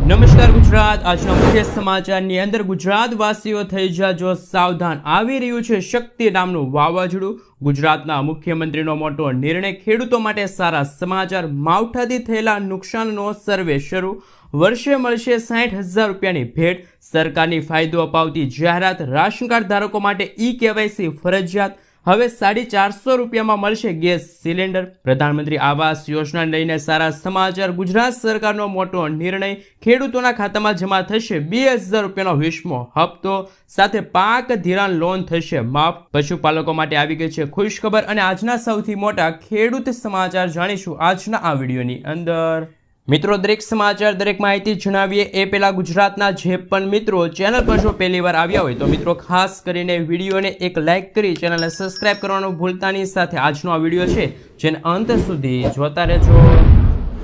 નમસ્કાર ગુજરાત, આજના મુખ્ય સમાચારની અંદર ગુજરાતવાસીઓ થઈ જાજો સાવધાન, આવી રહ્યું છે શક્તિ નામનું વાવાઝોડું। ગુજરાતના મુખ્યમંત્રીનો મોટો નિર્ણય, ખેડૂતો માટે સારા સમાચાર, માવઠાથી થયેલા નુકસાનનો સર્વે શરૂ, વર્ષે મળશે 60,000 રૂપિયાની ભેટ, સરકારની ફાયદો અપાવતી જાહેરાત, રાશન કાર્ડ ધારકો માટે ઈ-કેવાયસી ફરજિયાત, હવે 450 રૂપિયામાં મળશે ગેસ સિલિન્ડર, પ્રધાનમંત્રી આવાસ યોજનાને લઈને સારા સમાચાર, ગુજરાત સરકારનો મોટો નિર્ણય, ખેડૂતોના ખાતામાં જમા થશે 2,000 રૂપિયાનો 20મો હપ્તો, સાથે પાક ધિરાણ લોન થશે માફ, પશુપાલકો માટે આવી ગઈ છે ખુશખબર। અને આજના સૌથી મોટા ખેડૂત સમાચાર જાણીશું આજના આ વિડીયોની અંદર। મિત્રો, દરેક સમાચાર, દરેક માહિતી જણાવીએ એ પહેલા ગુજરાતના જે પણ મિત્રો ચેનલ પર જો પહેલી વાર આવ્યા હોય તો મિત્રો ખાસ કરીને વિડીયોને એક લાઇક કરી ચેનલને સબસ્ક્રાઇબ કરવાનું ભૂલતા નહીં, સાથે આજનો આ વિડીયો છે જેને અંત સુધી જોતા રહેજો।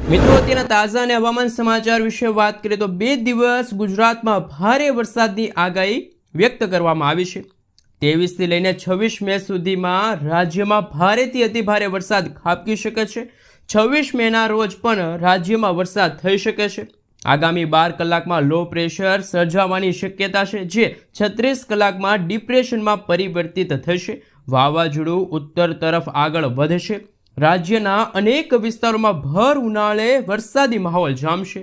મિત્રો, અત્યારના તાજા અને હવામાન સમાચાર વિશે વાત કરીએ તો 2 દિવસ ગુજરાતમાં ભારે વરસાદની આગાહી વ્યક્ત કરવામાં આવી છે। 23 થી લઈને 26 મે સુધીમાં રાજ્યમાં ભારેથી અતિભારે વરસાદ ખાબકી શકે છે। 26 મેના રોજ પણ રાજ્યમાં વરસાદ થઈ શકે છે। આગામી 12 કલાકમાં લો પ્રેશર સર્જાવાની શક્યતા છે, જે 36 કલાકમાં ડિપ્રેશનમાં પરિવર્તિત થશે। વાવાઝોડું ઉત્તર તરફ આગળ વધશે। રાજ્યના અનેક વિસ્તારોમાં ભર ઉનાળે વરસાદી માહોલ જામશે।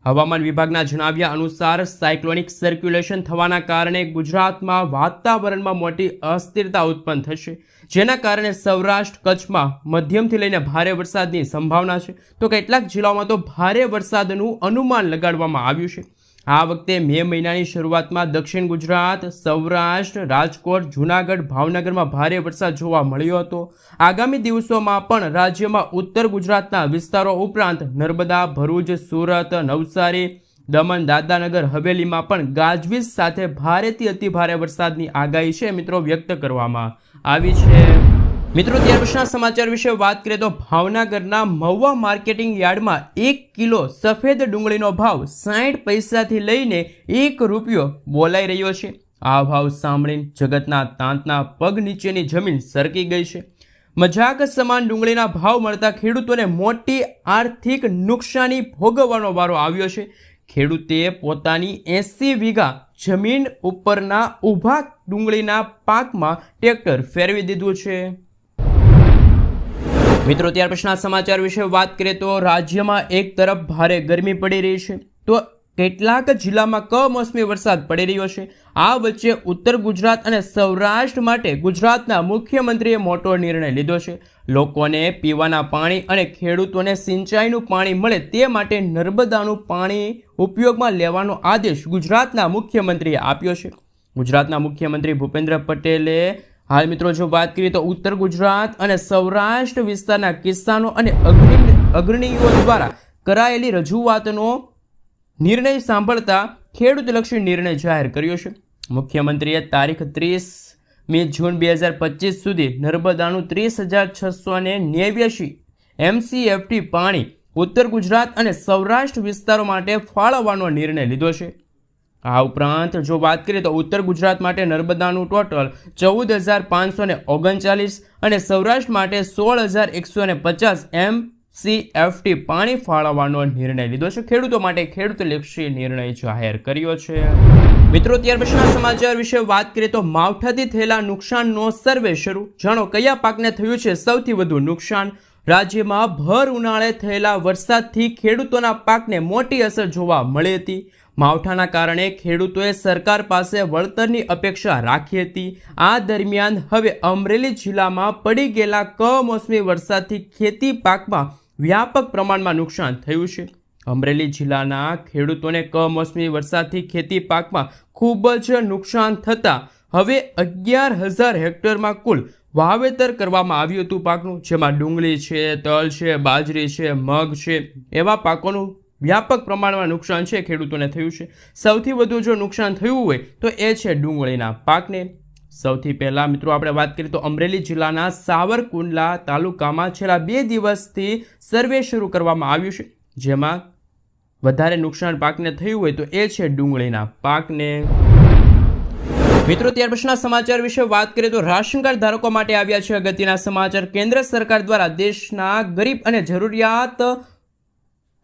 હવામાન વિભાગના જણાવ્યા અનુસાર સાયક્લોનિક સર્ક્યુલેશન થવાના કારણે ગુજરાતમાં વાતાવરણમાં મોટી અસ્થિરતા ઉત્પન્ન થશે, જેના કારણે સૌરાષ્ટ્ર કચ્છમાં મધ્યમથી લઈને ભારે વરસાદની સંભાવના છે, તો કેટલાક જિલ્લાઓમાં તો ભારે વરસાદનું અનુમાન લગાડવામાં આવ્યું છે। આ વખતે મે મહિનાની શરૂઆતમાં દક્ષિણ ગુજરાત, સૌરાષ્ટ્ર, રાજકોટ, જૂનાગઢ, ભાવનગરમાં ભારે વરસાદ જોવા મળ્યો હતો। આગામી દિવસોમાં પણ રાજ્યમાં ઉત્તર ગુજરાતના વિસ્તારો ઉપરાંત નર્મદા, ભરૂચ, સુરત, નવસારી, દમણ, દાદરાનગર હવેલીમાં પણ ગાજવીજ સાથે ભારેથી અતિભારે વરસાદની આગાહી છે મિત્રો વ્યક્ત કરવામાં આવી છે। મિત્રો, ત્યાર પછીના સમાચાર વિશે વાત કરીએ તો ભાવનગરના મહુવા માર્કેટિંગ યાર્ડમાં 1 કિલો સફેદ ડુંગળીનો ભાવ 60 પૈસાથી લઈને 1 રૂપિયો બોલાઈ રહ્યો છે। આ ભાવ સાંભળીને જગતના તાંતના પગ નીચેની જમીન સરકી ગઈ છે। મજાક સમાન ડુંગળીના ભાવ મળતા ખેડૂતોને મોટી આર્થિક નુકસાની ભોગવવાનો વારો આવ્યો છે। ખેડૂતે પોતાની 80 વીઘા જમીન ઉપરના ઊભા ડુંગળીના પાકમાં ટ્રેક્ટર ફેરવી દીધું છે। મિત્રો, ત્યાર પછીના સમાચાર વિશે વાત કરીએ તો રાજ્યમાં એક તરફ ભારે ગરમી પડી રહી છે, તો કેટલાક જિલ્લામાં કમોસમી વરસાદ પડી રહ્યો છે। આ વચ્ચે ઉત્તર ગુજરાત અને સૌરાષ્ટ્ર માટે ગુજરાતના મુખ્યમંત્રીએ મોટો નિર્ણય લીધો છે। લોકોને પીવાના પાણી અને ખેડૂતોને સિંચાઈનું પાણી મળે તે માટે નર્મદાનું પાણી ઉપયોગમાં લેવાનો આદેશ ગુજરાતના મુખ્યમંત્રીએ આપ્યો છે। ગુજરાતના મુખ્યમંત્રી ભૂપેન્દ્ર પટેલે હાલ મિત્રો જો વાત કરીએ તો ઉત્તર ગુજરાત અને સૌરાષ્ટ્ર વિસ્તારના કિસાનો અને અગ્રણીઓ દ્વારા કરાયેલી રજૂઆતનો નિર્ણય સાંભળતા ખેડૂતલક્ષી નિર્ણય જાહેર કર્યો છે। મુખ્યમંત્રીએ તારીખ 30મી જૂન 2025 સુધી નર્મદાનું 30,689 MCFT પાણી ઉત્તર ગુજરાત અને સૌરાષ્ટ્ર વિસ્તારો માટે ફાળવવાનો નિર્ણય લીધો છે। આ ઉપરાંત જો વાત કરીએ તો ઉત્તર ગુજરાત માટે નર્મદાનું ટોટલ 14,539 અને સૌરાષ્ટ્ર માટે 16,150 MCFT પાણી ફાળવવાનો નિર્ણય લીધો છે। ખેડૂતો માટે ખેડૂતલક્ષી નિર્ણય જાહેર કર્યો છે। મિત્રો, ત્યાર પછીના સમાચાર વિશે વાત કરીએ તો માવઠાથી થયેલા નુકસાનનો સર્વે શરૂ, જાણો કયા પાકને થયું છે સૌથી વધુ નુકસાન। રાજ્યમાં ભર ઉનાળે થયેલા વરસાદથી ખેડૂતોના પાકને મોટી અસર જોવા મળી હતી। માવઠાના કારણે ખેડૂતોએ સરકાર પાસે વળતરની અપેક્ષા રાખી હતી। આ દરમિયાન હવે અમરેલી જિલ્લામાં પડી ગયેલા કમોસમી વરસાદથી ખેતી પાકમાં વ્યાપક પ્રમાણમાં નુકસાન થયું છે। અમરેલી જિલ્લાના ખેડૂતોને કમોસમી વરસાદથી ખેતી પાકમાં ખૂબ જ નુકસાન થતાં હવે 11,000 હેક્ટરમાં કુલ વાવેતર કરવામાં આવ્યું હતું પાકનું, જેમાં ડુંગળી છે, તલ છે, બાજરી છે, મગ છે, એવા પાકોનું વ્યાપક પ્રમાણમાં નુકસાન છે ખેડૂતોને થયું છે। સૌથી વધુ જો નુકસાન થયું હોય તો એ છે ડુંગળીના પાકને। સૌથી પહેલાં મિત્રો આપણે વાત કરીએ તો અમરેલી જિલ્લાના સાવરકુંડલા તાલુકામાં છેલ્લા 2 દિવસથી સર્વે શરૂ કરવામાં આવ્યું છે, જેમાં વધારે નુકસાન પાકને થયું હોય તો એ છે ડુંગળીના પાકને। મિત્રો, ત્યાર પછીના સમાચાર વિશે વાત કરીએ તો રાશન કાર્ડ ધારકો માટે આવ્યા છે અગત્યના સમાચાર। કેન્દ્ર સરકાર દ્વારા દેશના ગરીબ અને જરૂરિયાત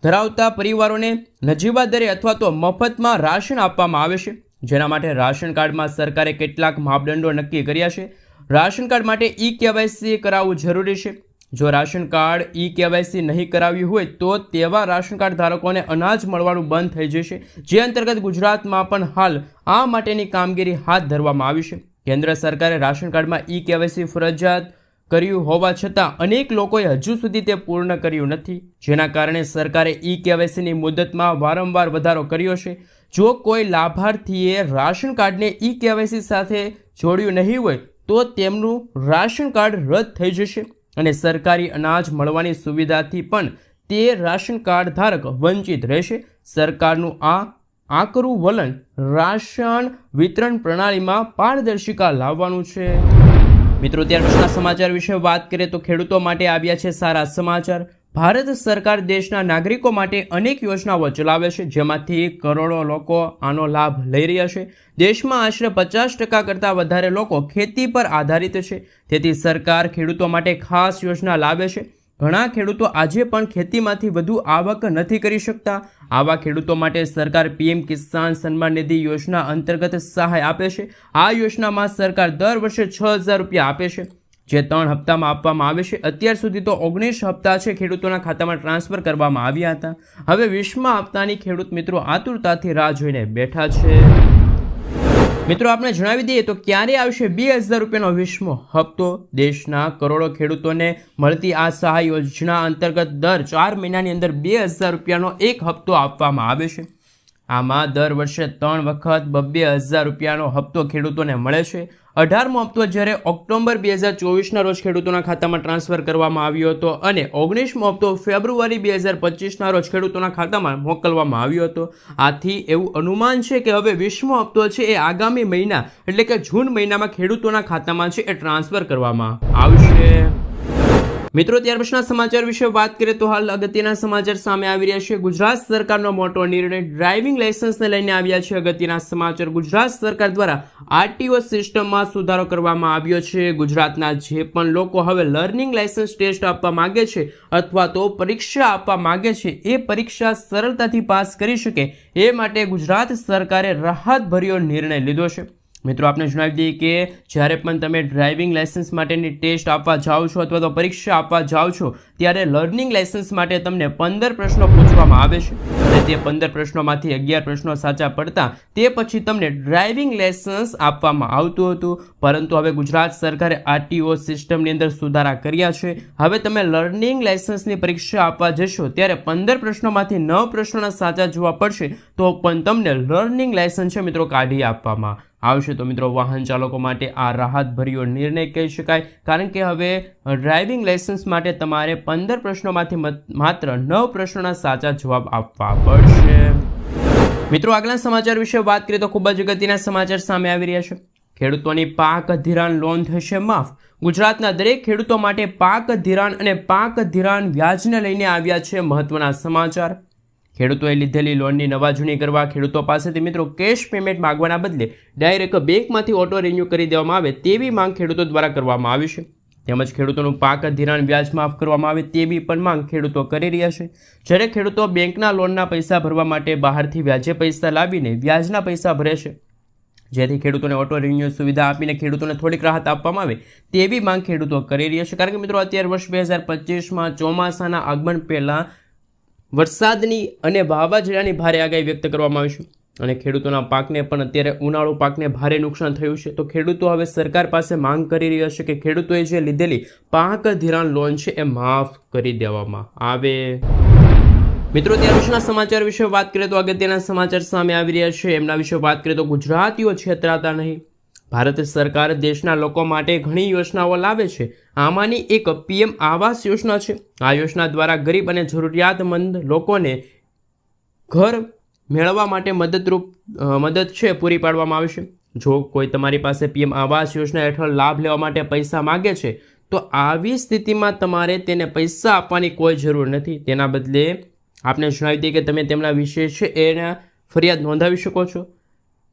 ધરાવતા પરિવારોને નજીવા દરે અથવા તો મફતમાં રાશન આપવામાં આવે છે, જેના માટે રાશન કાર્ડમાં સરકારે કેટલાક માપદંડો નક્કી કર્યા છે. રાશન કાર્ડ માટે ઈ-કેવાયસી કરાવવું જરૂરી છે. જો રાશન કાર્ડ ઈ-કેવાયસી નહીં કરાવ્યું હોય તો તેવા રાશન કાર્ડ ધારકોને અનાજ મળવાનું બંધ થઈ જશે, જે અંતર્ગત ગુજરાતમાં પણ હાલ આ માટેની કામગીરી હાથ ધરવામાં આવી છે. કેન્દ્ર સરકારે રાશન કાર્ડમાં ઈ-કેવાયસી ફરજિયાત કર્યું હોવા છતાં અનેક લોકોએ હજુ સુધી તે પૂર્ણ કર્યું નથી, જેના કારણે સરકારે ઈ-કેવાયસીની મુદતમાં વારંવાર વધારો કર્યો છે. જો કોઈ લાભાર્થીએ રાશન કાર્ડને ઈ-કેવાયસી સાથે જોડ્યું નહીં હોય તો તેમનું રાશન કાર્ડ રદ થઈ જશે અને સરકારી અનાજ મળવાની સુવિધાથી પણ તે રાશન કાર્ડ ધારક વંચિત રહેશે. સરકારનું આ આકરું વલણ રાશન વિતરણ પ્રણાલીમાં પારદર્શિતા લાવવાનું છે. મિત્રો, ત્યાર પછીના સમાચાર વિશે વાત કરીએ તો ખેડૂતો માટે આવ્યા છે સારા સમાચાર. ભારત સરકાર દેશના નાગરિકો માટે અનેક યોજનાઓ ચલાવે છે, જેમાંથી કરોડો લોકો આનો લાભ લઈ રહ્યા છે. દેશમાં આશરે 50% કરતાં વધારે લોકો ખેતી પર આધારિત છે, તેથી સરકાર ખેડૂતો માટે ખાસ યોજના લાવે છે. ઘણા ખેડૂતો આજે પણ ખેતીમાંથી વધુ આવક નથી કરી શકતા. આવા ખેડૂતો માટે સરકાર PM કિસાન સન્માન નિધિ યોજના અંતર્ગત સહાય આપે છે. આ યોજનામાં સરકાર દર વર્ષે 6,000 રૂપિયા આપે છે, જે 3 હપ્તામાં આપવામાં આવે છે. અત્યાર સુધી તો 19 હપ્તા છે ખેડૂતોના ખાતામાં ટ્રાન્સફર કરવામાં આવ્યા હતા. હવે 20મા હપ્તાની ખેડૂત મિત્રો આતુરતાથી રાહ જોઈને બેઠા છે. મિત્રો, આપણે જણાવી દઈએ તો ક્યારે આવશે 2,000 રૂપિયાનો 20મો હપ્તો. દેશના કરોડો ખેડૂતોને મળતી આ સહાય યોજના અંતર્ગત દર 4 મહિનાની અંદર 2,000 રૂપિયાનો એક હપ્તો આપવામાં આવે છે. આમાં દર વર્ષે 3 વખત 2,000 રૂપિયાનો હપ્તો ખેડૂતોને મળે છે. 18મો હપ્તો જ્યારે ઓક્ટોબર 2024ના રોજ ખેડૂતોના ખાતામાં ટ્રાન્સફર કરવામાં આવ્યો હતો અને 19મો હપ્તો ફેબ્રુઆરી 2025ના રોજ ખેડૂતોના ખાતામાં મોકલવામાં આવ્યો હતો. આથી એવું અનુમાન છે કે હવે 20મો હપ્તો છે એ આગામી મહિના એટલે કે જૂન મહિનામાં ખેડૂતોના ખાતામાં છે એ ટ્રાન્સફર કરવામાં આવશે. મિત્રો, ત્યાર પછીના સમાચાર વિશે વાત કરીએ તો હાલ અગત્યના સમાચાર સામે આવી રહ્યા છે. ગુજરાત સરકારનો મોટો નિર્ણય. ડ્રાઇવિંગ લાયસન્સને લઈને આવ્યા છે અગત્યના સમાચાર. ગુજરાત સરકાર દ્વારા RTO સિસ્ટમમાં સુધારો કરવામાં આવ્યો છે. ગુજરાતના જે પણ લોકો હવે લર્નિંગ લાયસન્સ ટેસ્ટ આપવા માંગે છે અથવા તો પરીક્ષા આપવા માંગે છે, એ પરીક્ષા સરળતાથી પાસ કરી શકે એ માટે ગુજરાત સરકારે રાહતભર્યો નિર્ણય લીધો છે. મિત્રો, આપણે જણાવી દઈએ કે જ્યારે પણ તમે ડ્રાઇવિંગ લાયસન્સ માટેની ટેસ્ટ આપવા જાઓ છો અથવા તો પરીક્ષા આપવા જાઓ છો ત્યારે લર્નિંગ લાયસન્સ માટે તમને 15 પ્રશ્નો પૂછવામાં આવે છે અને તે 15 પ્રશ્નોમાંથી 11 પ્રશ્નો સાચા પડતા તે પછી તમને ડ્રાઇવિંગ લાયસન્સ આપવામાં આવતું હતું. પરંતુ હવે ગુજરાત સરકારે RTO સિસ્ટમની અંદર સુધારા કર્યા છે. હવે તમે લર્નિંગ લાયસન્સની પરીક્ષા આપવા જશો ત્યારે 15 પ્રશ્નોમાંથી 9 પ્રશ્નોના સાચા જોવા પડશે તો પણ તમને લર્નિંગ લાયસન્સ છે મિત્રો કાઢી આપવામાં આવશે. તો મિત્રો, વાહન ચાલકો માટે આ રાહતભર્યો નિર્ણય કહી શકાય, કારણ કે હવે ડ્રાઇવિંગ લાયસન્સ માટે તમારે 15 પ્રશ્નોમાંથી માત્ર 9 પ્રશ્નોના સાચા જવાબ આપવા પડશે. મિત્રો, આગલા સમાચાર વિશે વાત કરીએ તો ખૂબ જ અગત્યના સમાચાર સામે આવી રહ્યા છે. ખેડૂતોની પાક ધિરાણ લોન થશે માફ. ગુજરાતના દરેક ખેડૂતો માટે પાક ધિરાણ અને પાક ધિરાણ વ્યાજને લઈને આવ્યા છે મહત્વના સમાચાર. ખેડૂતોએ લીધેલી લોનની નવાજૂની કરવા ખેડૂતો પાસેથી મિત્રો કેશ પેમેન્ટ માંગવાના બદલે ડાયરેક્ટ બેંકમાંથી ઓટો રિન્યૂ કરી દેવામાં આવે તેવી માંગ ખેડૂતો દ્વારા કરવામાં આવી છે. તેમજ ખેડૂતોનું પાક ધિરાણ વ્યાજ માફ કરવામાં આવે તેવી પણ માંગ ખેડૂતો કરી રહ્યા છે. જ્યારે ખેડૂતો બેંકના લોનના પૈસા ભરવા માટે બહારથી વ્યાજે પૈસા લાવીને વ્યાજના પૈસા ભરે છે, જેથી ખેડૂતોને ઓટો રિન્યૂ સુવિધા આપીને ખેડૂતોને થોડીક રાહત આપવામાં આવે તેવી માંગ ખેડૂતો કરી રહ્યા છે. કારણ કે મિત્રો, અત્યારે વર્ષ 2025માં ચોમાસાના આગમન પહેલાં વરસાદની અને વાવાઝોડાની ભારે આગાહી વ્યક્ત કરવામાં આવી છે અને ખેડૂતોના પાકને પણ અત્યારે ઉનાળુ પાકને ભારે નુકસાન થયું છે. તો ખેડૂતો હવે સરકાર પાસે માંગ કરી રહ્યા છે કે ખેડૂતોએ જે લીધેલી પાક ધિરાણ લોન છે એ માફ કરી દેવામાં આવે. મિત્રો, ત્યાર પછીના સમાચાર વિશે વાત કરીએ તો અગત્યના સમાચાર સામે આવી રહ્યા છે. એમના વિશે વાત કરીએ તો ગુજરાતીઓ છેતરાતા નહીં. ભારત સરકાર દેશના લોકો માટે ઘણી યોજનાઓ લાવે છે. આમાંની એક PM આવાસ યોજના છે. આ યોજના દ્વારા ગરીબ અને જરૂરિયાતમંદ લોકોને ઘર મેળવવા માટે મદદ છે પૂરી પાડવામાં આવે છે. જો કોઈ તમારી પાસે PM આવાસ યોજના હેઠળ લાભ લેવા માટે પૈસા માગે છે તો આવી સ્થિતિમાં તમારે તેને પૈસા આપવાની કોઈ જરૂર નથી. તેના બદલે આપને જણાવી દઈએ કે તમે તેમના વિશે છે એના ફરિયાદ નોંધાવી શકો છો.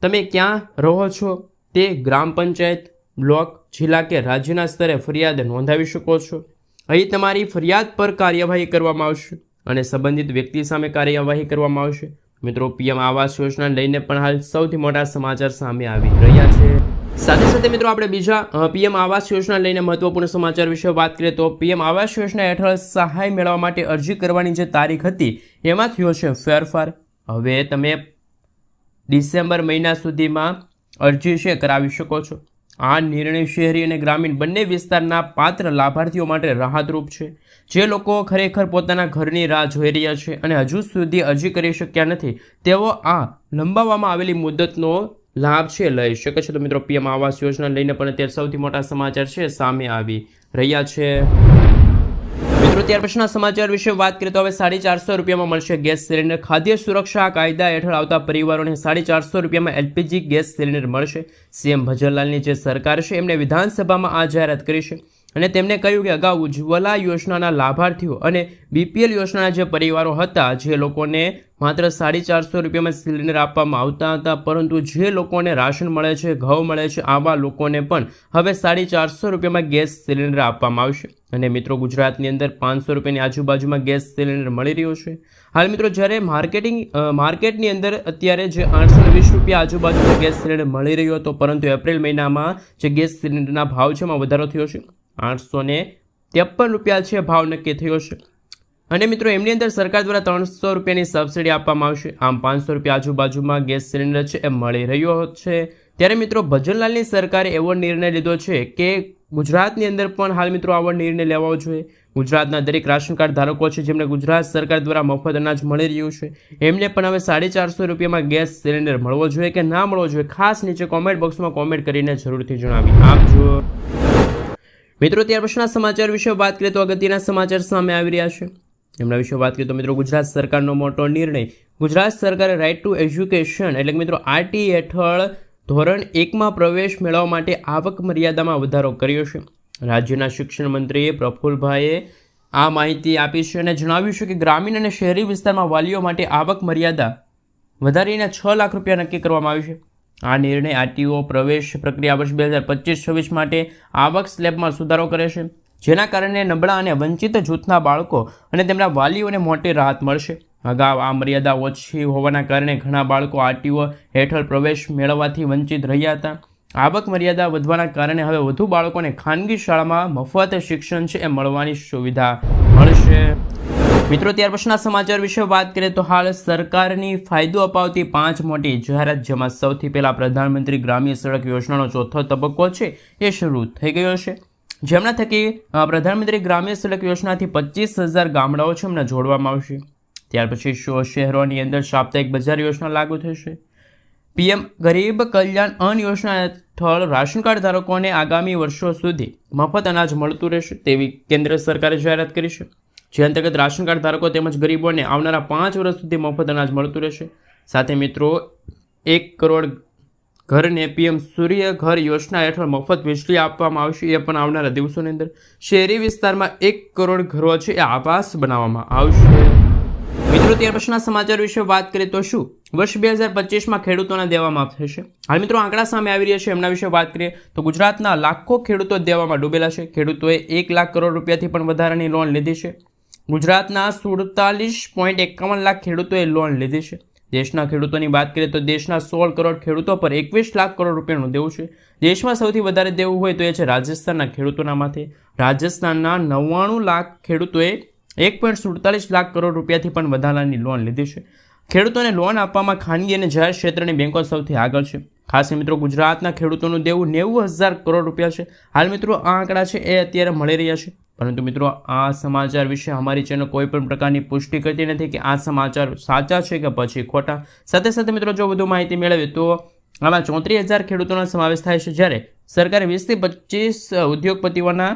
તમે ક્યાં રહો છો તે ગ્રામ પંચાયત, બ્લોક, જિલ્લા કે રાજ્યના સ્તરે ફરિયાદ નોંધાવી શકો છો. અહીં તમારી ફરિયાદ પર કાર્યવાહી કરવામાં આવશે. અને સંબંધિત વ્યક્તિ સામે કાર્યવાહી કરવામાં આવશે. મિત્રો પીએમ આવાસ યોજના લઈને પણ હાલ સૌથી મોટા સમાચાર સામે આવી રહ્યા છે. સાથે સાથે મિત્રો આપણે બીજા પીએમ આવાસ યોજના લઈને મહત્વપૂર્ણ સમાચાર વિશે વાત કરીએ તો પીએમ આવાસ યોજના હેઠળ સહાય મેળવવા માટે અરજી કરવાની જે તારીખ હતી એમાં થયો છે ફેરફાર. હવે તમે ડિસેમ્બર મહિના સુધીમાં અરજી છે કરાવી શકો છો. આ નિર્ણય શહેરી અને ગ્રામીણ બંને વિસ્તારના પાત્ર લાભાર્થીઓ માટે રાહતરૂપ છે. જે લોકો ખરેખર પોતાના ઘરની રાહ જોઈ રહ્યા છે અને હજુ સુધી અરજી કરી શક્યા નથી તેઓ આ લંબાવવામાં આવેલી મુદતનો લાભ છે લઈ શકે છે. તો મિત્રો પીએમ આવાસ યોજના લઈને પણ અત્યારે સૌથી મોટા સમાચાર છે સામે આવી રહ્યા છે. મિત્રો ત્યાર પછીના સમાચાર વિશે વાત કરીએ તો હવે 450 રૂપિયામાં મળશે ગેસ સિલિન્ડર. ખાદ્ય સુરક્ષા કાયદા હેઠળ આવતા પરિવારોને 450 રૂપિયામાં એલપીજી ગેસ સિલિન્ડર મળશે. સીએમ ભજનલાલની જે સરકાર છે એમણે વિધાનસભામાં આ જાહેરાત કરી છે અને તેમણે કહ્યું કે અગાઉ ઉજ્જવલા યોજનાના લાભાર્થીઓ અને બીપીએલ યોજનાના જે પરિવારો હતા જે લોકોને માત્ર 450 રૂપિયામાં સિલિન્ડર આપવામાં આવતા હતા, પરંતુ જે લોકોને રાશન મળે છે, ઘઉં મળે છે, આવા લોકોને પણ હવે 450 રૂપિયામાં ગેસ સિલિન્ડર આપવામાં આવશે. અને મિત્રો ગુજરાતની અંદર 500 રૂપિયાની આજુબાજુમાં ગેસ સિલિન્ડર મળી રહ્યો છે. હાલ મિત્રો જ્યારે માર્કેટની અંદર અત્યારે જે 820 રૂપિયા આજુબાજુમાં ગેસ સિલિન્ડર મળી રહ્યો હતો, પરંતુ એપ્રિલ મહિનામાં જે ગેસ સિલિન્ડરના ભાવ છે એમાં વધારો થયો છે. 853 રૂપિયા છે ભાવ નક્કી થયો છે. અને મિત્રો એમની અંદર સરકાર દ્વારા 300 રૂપિયાની સબસિડી આપવામાં આવશે. આમ 500 રૂપિયા આજુબાજુમાં ગેસ સિલિન્ડર છે એ મળી રહ્યો છે. ત્યારે મિત્રો ભજનલાલની સરકારે એવો નિર્ણય લીધો છે કે ગુજરાતની અંદર પણ હાલ મિત્રો આવો નિર્ણય લેવો જોઈએ. ગુજરાતના દરેક રાશન કાર્ડ ધારકો છે જેમને ગુજરાત સરકાર દ્વારા મફત અનાજ મળી રહ્યું છે એમને પણ હવે 450 રૂપિયામાં ગેસ સિલિન્ડર મળવો જોઈએ કે ના મળવો જોઈએ, ખાસ નીચે કોમેન્ટ બોક્સમાં કોમેન્ટ કરીને જરૂરથી જણાવી આપજો. મિત્રો ત્યાર પછીના સમાચાર વિશે વાત કરીએ તો અગત્યના સમાચાર સામે આવી રહ્યા છે. એમના વિશે વાત કરીએ તો મિત્રો ગુજરાત સરકારનો મોટો નિર્ણય. ગુજરાત સરકારે રાઇટ ટુ એજ્યુકેશન એટલે કે મિત્રો આરટી હેઠળ ધોરણ 1માં પ્રવેશ મેળવવા માટે આવક મર્યાદામાં વધારો કર્યો છે. રાજ્યના શિક્ષણ મંત્રી પ્રફુલભાઈએ આ માહિતી આપી છે અને જણાવ્યું છે કે ગ્રામીણ અને શહેરી વિસ્તારમાં વાલીઓ માટે આવક મર્યાદા વધારીને 6 લાખ રૂપિયા નક્કી કરવામાં આવી છે. આ નિર્ણય આરટીઓ પ્રવેશ પ્રક્રિયા વર્ષ 2025-26 માટે આવક સ્લેબમાં સુધારો કરે છે, જેના કારણે નબળા અને વંચિત જૂથના બાળકો અને તેમના વાલીઓને મોટી રાહત મળશે. અગાઉ આ મર્યાદા ઓછી હોવાના કારણે ઘણા બાળકો આરટીઓ હેઠળ પ્રવેશ મેળવવાથી વંચિત રહ્યા હતા. આવક મર્યાદા વધવાના કારણે હવે વધુ બાળકોને ખાનગી શાળામાં મફત શિક્ષણ છે એ મળવાની સુવિધા મળશે. મિત્રો ત્યાર પછીના સમાચાર વિશે વાત કરીએ તો હાલ સરકારની ફાયદો અપાવતી 5 મોટી જાહેરાત, જેમાં સૌથી પહેલા પ્રધાનમંત્રી ગ્રામ્ય સડક યોજનાનો ચોથો તબક્કો છે એ શરૂ થઈ ગયો છે. જેમના થકી પ્રધાનમંત્રી ગ્રામ્ય સડક યોજનાથી 25,000 ગામડાઓ છે એમને જોડવામાં આવશે. ત્યાર પછી શહેરોની અંદર સાપ્તાહિક બજાર યોજના લાગુ થશે. પીએમ ગરીબ કલ્યાણ અન્ન યોજના હેઠળ રાશન કાર્ડ ધારકોને આગામી વર્ષો સુધી મફત અનાજ મળતું રહેશે તેવી કેન્દ્ર સરકારે જાહેરાત કરી છે. જે અંતર્ગત રાશન કાર્ડ ધારકો તેમજ ગરીબોને આવનારા 5 વર્ષ સુધી મફત અનાજ મળતું રહેશે. સાથે મિત્રો 1 કરોડ ઘરને પીએમ સૂર્ય ઘર યોજના હેઠળ મફત વીજળી આપવામાં આવશે. એ પણ આવનારા દિવસોની અંદર શહેરી વિસ્તારમાં 1 કરોડ ઘરો છે એ આવાસ બનાવવામાં આવશે. મિત્રો ત્યાર પછીના સમાચાર વિશે વાત કરીએ તો શું વર્ષ 2025માં ખેડૂતોના દેવા માફ થશે? હાલ મિત્રો આંકડા સામે આવી રહ્યા છે, એમના વિશે વાત કરીએ તો ગુજરાતના લાખો ખેડૂતો દેવામાં ડૂબેલા છે. ખેડૂતોએ 1 લાખ કરોડ રૂપિયાથી પણ વધારાની લોન લીધી છે. ગુજરાતના 47.51 લાખ ખેડૂતોએ લોન લીધી છે. દેશના ખેડૂતોની વાત કરીએ તો દેશના 16 કરોડ ખેડૂતો પર 21 લાખ કરોડ રૂપિયાનું દેવું છે. દેશમાં સૌથી વધારે દેવું હોય તો એ છે રાજસ્થાનના ખેડૂતોના માથે. રાજસ્થાનના 99 લાખ ખેડૂતોએ 1.47 લાખ કરોડ રૂપિયાથી પણ વધારાની લોન લીધી છે. ખેડૂતોને લોન આપવામાં ખાનગી અને જાહેર ક્ષેત્રની બેંકો સૌથી આગળ છે. ખાસ મિત્રો ગુજરાતના ખેડૂતોનું દેવું 90,000 કરોડ રૂપિયા છે. હાલ મિત્રો આ આંકડા છે એ અત્યારે મળી રહ્યા છે, પરંતુ મિત્રો આ સમાચાર વિશે અમારી ચેનલ કોઈ પણ પ્રકારની પુષ્ટિ કરતી નથી કે આ સમાચાર સાચા છે કે પછી ખોટા. સાથે સાથે મિત્રો જો વધુ માહિતી મેળવીએ તો આમાં 34,000 ખેડૂતોનો સમાવેશ થાય છે, જ્યારે સરકારે 20 થી 25 ઉદ્યોગપતિઓના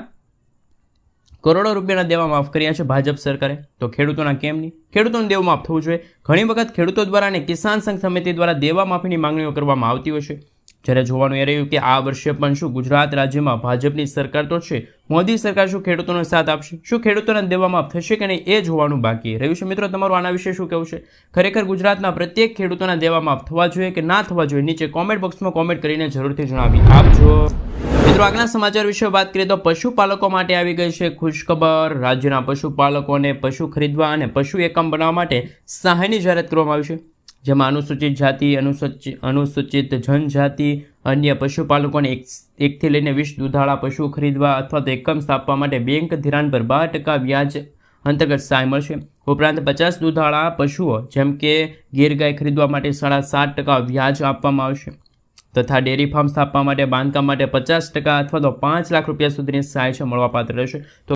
કરોડો રૂપિયાના દેવા માફ કર્યા છે ભાજપ સરકારે. તો ખેડૂતોના કેમ નહીં? ખેડૂતોનું દેવું માફ થવું જોઈએ. ઘણી વખત ખેડૂતો દ્વારા અને કિસાન સંઘ સમિતિ દ્વારા દેવા માફીની માંગણીઓ કરવામાં આવતી હોય છે. જ્યારે જોવાનું એ રહ્યું કે આ વર્ષે પણ શું ગુજરાત રાજ્યમાં ભાજપની સરકાર તો છે, મોદી સરકાર શું ખેડૂતોનો સાથ આપશે? શું ખેડૂતોના દેવા માફ થશે કે નહીં એ જોવાનું બાકી રહ્યું છે. મિત્રો તમારું આના વિશે શું કહેવું છે? ખરેખર ગુજરાતના પ્રત્યેક ખેડૂતોના દેવા માફ થવા જોઈએ કે ના થવા જોઈએ? નીચે કોમેન્ટ બોક્સમાં કોમેન્ટ કરીને જરૂરથી જણાવી આપજો. મિત્રો આગળના સમાચાર વિશે વાત કરીએ તો પશુપાલકો માટે આવી ગઈ છે ખુશખબર. રાજ્યના પશુપાલકોને પશુ ખરીદવા અને પશુ એકમ બનાવવા માટે સહાયની જાહેરાત કરવામાં આવી છે, જેમાં અનુસૂચિત જાતિ, અનુસૂચિત જનજાતિ, અન્ય પશુપાલકોને 1 થી લઈને 20 દુધાળા પશુ ખરીદવા અથવા તો એકમ સ્થાપવા માટે બેંક ધિરાણ પર 12% વ્યાજ અંતર્ગત સહાય મળશે. ઉપરાંત 50 દુધાળા પશુઓ જેમ કે ગીર ગાય ખરીદવા માટે 7.5% વ્યાજ આપવામાં આવશે તથા ડેરી ફાર્મ સ્થાપવા માટે બાંધકામ માટે 50% અથવા તો 5 લાખ રૂપિયા સુધીની સહાય છે મળવાપાત્ર રહેશે. તો